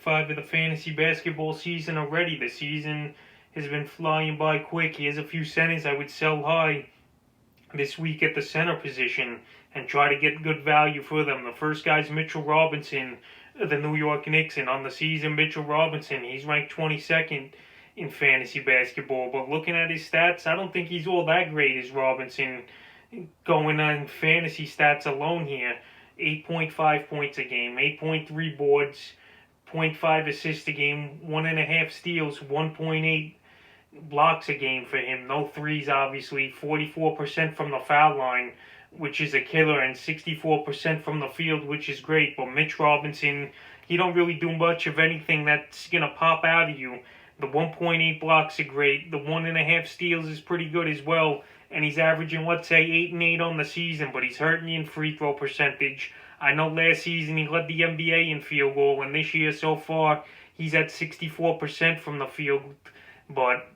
5 of the fantasy basketball season already. The season has been flying by quick. Here's a few centers I would sell high this week at the center position and try to get good value for them. The first guy's Mitchell Robinson, the New York Knicks, and on the season, Mitchell Robinson, he's ranked 22nd in fantasy basketball, but looking at his stats, I don't think he's all that great as Robinson going on fantasy stats alone here. 8.5 points a game, 8.3 boards, 0.5 assists a game, 1.5 steals, 1.8 blocks a game for him. No threes, obviously. 44% from the foul line, which is a killer, and 64% from the field, which is great. But Mitch Robinson, he don't really do much of anything that's going to pop out of you. The 1.8 blocks are great. The 1.5 steals is pretty good as well. And he's averaging, let's say, 8 and 8 on the season, but he's hurting you in free throw percentage. I know last season he led the NBA in field goal, and this year so far he's at 64% from the field. But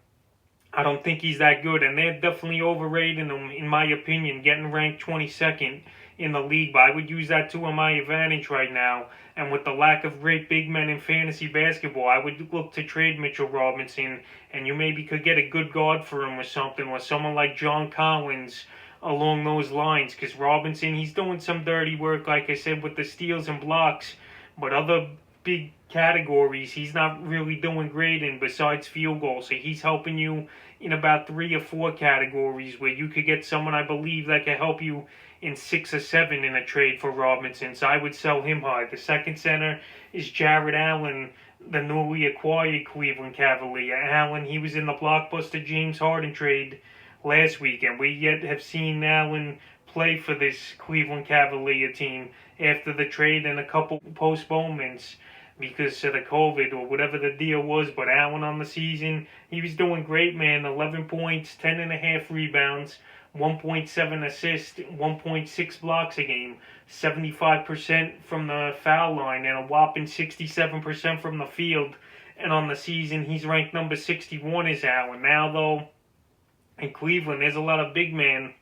I don't think he's that good, and they're definitely overrating him, in my opinion, getting ranked 22nd in the league. But I would use that to my advantage right now. And with the lack of great big men in fantasy basketball, I would look to trade Mitchell Robinson, and you maybe could get a good guard for him or something, or someone like John Collins along those lines. Because Robinson, he's doing some dirty work, like I said, with the steals and blocks, but other big categories he's not really doing great in besides field goals. So he's helping you in about 3 or 4 categories where you could get someone, I believe, that can help you in 6 or 7 in a trade for Robinson. So I would sell him high. The second center is Jaren Allen, the newly acquired Cleveland Cavalier. Allen, he was in the blockbuster James Harden trade last week, and we yet have seen Allen play for this Cleveland Cavalier team after the trade and a couple postponements because of the COVID or whatever the deal was. But Allen on the season, he was doing great, man. 11 points, 10.5 rebounds, 1.7 assists, 1.6 blocks a game, 75% from the foul line, and a whopping 67% from the field. And on the season, he's ranked number 61 as Allen. Now, though, in Cleveland, there's a lot of big men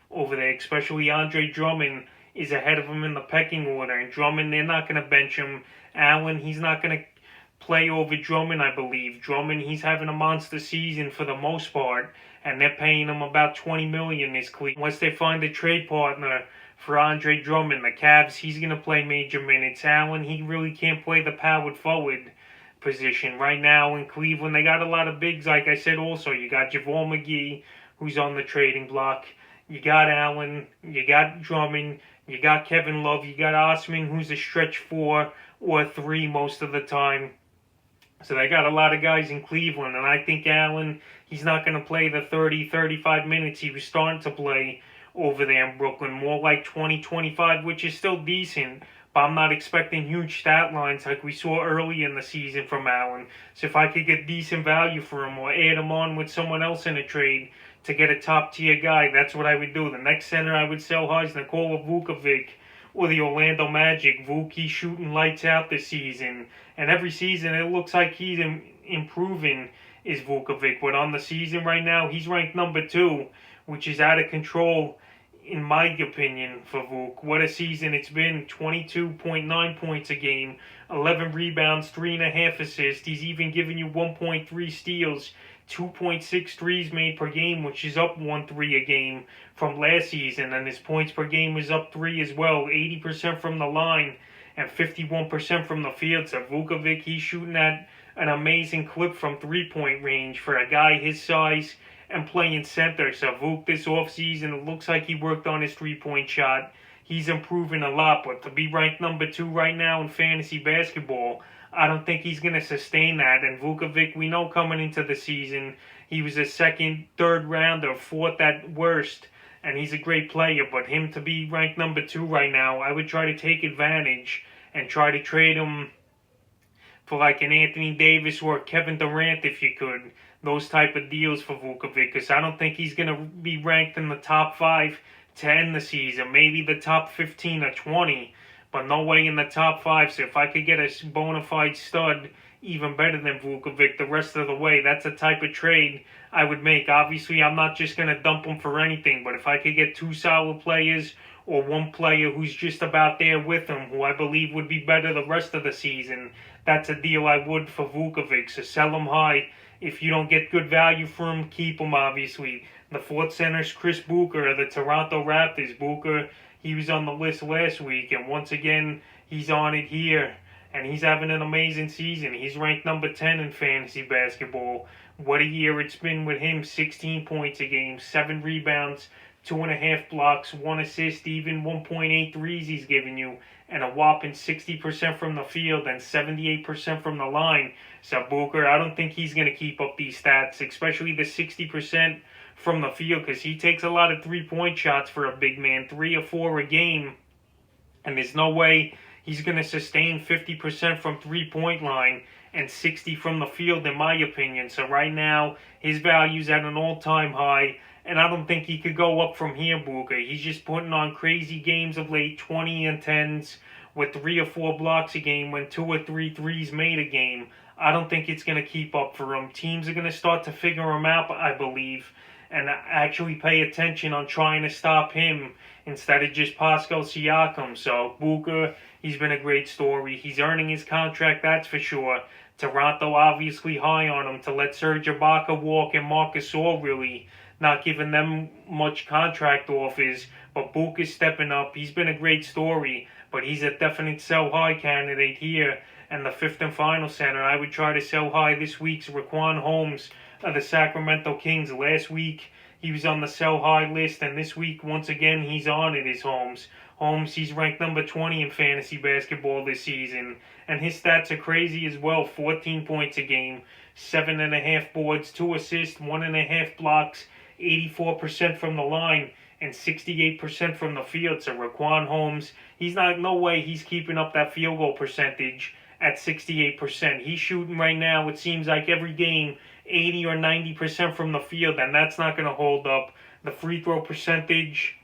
over there, especially Andre Drummond is ahead of him in the pecking order. And Drummond, they're not going to bench him. Allen, he's not going to play over Drummond, I believe. Drummond, he's having a monster season for the most part, and they're paying him about $20 million this Cleveland. Unless they find a trade partner for Andre Drummond, the Cavs, he's going to play major minutes. Allen, he really can't play the powered forward position. Right now in Cleveland, they got a lot of bigs, like I said also. You got JaVale McGee, who's on the trading block. You got Allen, you got Drummond, you got Kevin Love, you got Osman, who's a stretch 4 or 3 most of the time. So they got a lot of guys in Cleveland, and I think Allen, he's not going to play the 30, 35 minutes he was starting to play over there in Brooklyn. More like 20, 25, which is still decent, but I'm not expecting huge stat lines like we saw early in the season from Allen. So if I could get decent value for him or add him on with someone else in a trade to get a top-tier guy, that's what I would do. The next center I would sell high is Nikola Vukovic or the Orlando Magic. Vuk, he's shooting lights out this season. And every season it looks like he's improving, is Vukovic. But on the season right now, he's ranked number 2, which is out of control in my opinion for Vuk. What a season it's been. 22.9 points a game, 11 rebounds, 3.5 assists. He's even giving you 1.3 steals, 2.6 threes made per game, which is up 1 3 a game from last season. And his points per game is up 3 as well, 80% from the line and 51% from the field. So Vukovic, he's shooting at an amazing clip from 3-point range for a guy his size and playing center. So Vuk this offseason, it looks like he worked on his 3-point shot. He's improving a lot, but to be ranked number 2 right now in fantasy basketball, I don't think he's going to sustain that. And Vukovic, we know coming into the season, he was a second, third rounder, 4th at worst, and he's a great player. But him to be ranked number 2 right now, I would try to take advantage and try to trade him for like an Anthony Davis or Kevin Durant if you could. Those type of deals for Vukovic, because I don't think he's going to be ranked in the top 5 to end the season. Maybe the top 15 or 20, but no way in the top 5. So if I could get a bona fide stud, even better than Vukovic the rest of the way, that's the type of trade I would make. Obviously, I'm not just going to dump him for anything, but if I could get 2 solid players or one player who's just about there with him, who I believe would be better the rest of the season, that's a deal I would for Vukovic. So sell him high. If you don't get good value for him, keep him, obviously. The fourth center's Chris Boucher of the Toronto Raptors. Boucher, he was on the list last week, and once again, he's on it here. And he's having an amazing season. He's ranked number 10 in fantasy basketball. What a year it's been with him. 16 points a game, 7 rebounds, 2.5 blocks, 1 assist, even 1.8 threes he's giving you, and a whopping 60% from the field and 78% from the line. So Booker, I don't think he's going to keep up these stats, especially the 60% from the field, because he takes a lot of three-point shots for a big man, 3 or 4 a game, and there's no way he's going to sustain 50% from three-point line and 60 from the field, in my opinion. So right now, his value's at an all-time high, and I don't think he could go up from here, Booker. He's just putting on crazy games of late, 20 and 10s with 3 or 4 blocks a game when 2 or 3 threes made a game. I don't think it's going to keep up for him. Teams are going to start to figure him out, I believe, and actually pay attention on trying to stop him instead of just Pascal Siakam. So Booker, he's been a great story. He's earning his contract, that's for sure. Toronto obviously high on him to let Serge Ibaka walk and Marc Gasol really not giving them much contract offers. But Booker's stepping up. He's been a great story, but he's a definite sell high candidate here. And the fifth and final center, I would try to sell high this week's Raquan Holmes of the Sacramento Kings. Last week, he was on the sell high list, and this week, once again, he's on it, is Holmes. Holmes, he's ranked number 20 in fantasy basketball this season, and his stats are crazy as well. 14 points a game, 7.5 boards, 2 assists, 1.5 blocks, 84% from the line, and 68% from the field. So Raquan Holmes, he's not, no way he's keeping up that field goal percentage at 68%. He's shooting right now, it seems like every game, 80 or 90% from the field, and that's not going to hold up. The free throw percentage,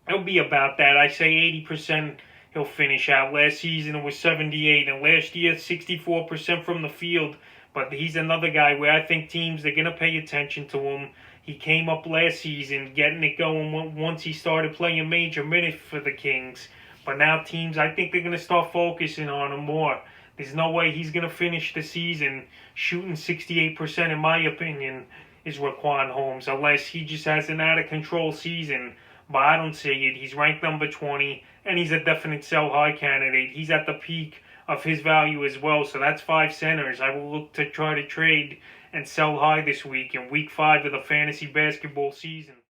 it'll be about that. I say 80% he'll finish out. Last season it was 78, and last year 64% from the field. But he's another guy where I think teams are going to pay attention to him. He came up last season, getting it going once he started playing major minutes for the Kings. But now teams, I think they're going to start focusing on him more. There's no way he's going to finish the season shooting 68%, in my opinion, is Raquan Holmes, unless he just has an out-of-control season. But I don't see it. He's ranked number 20, and he's a definite sell-high candidate. He's at the peak of his value as well, so that's 5 centers. I will look to try to trade and sell high this week in Week 5 of the fantasy basketball season.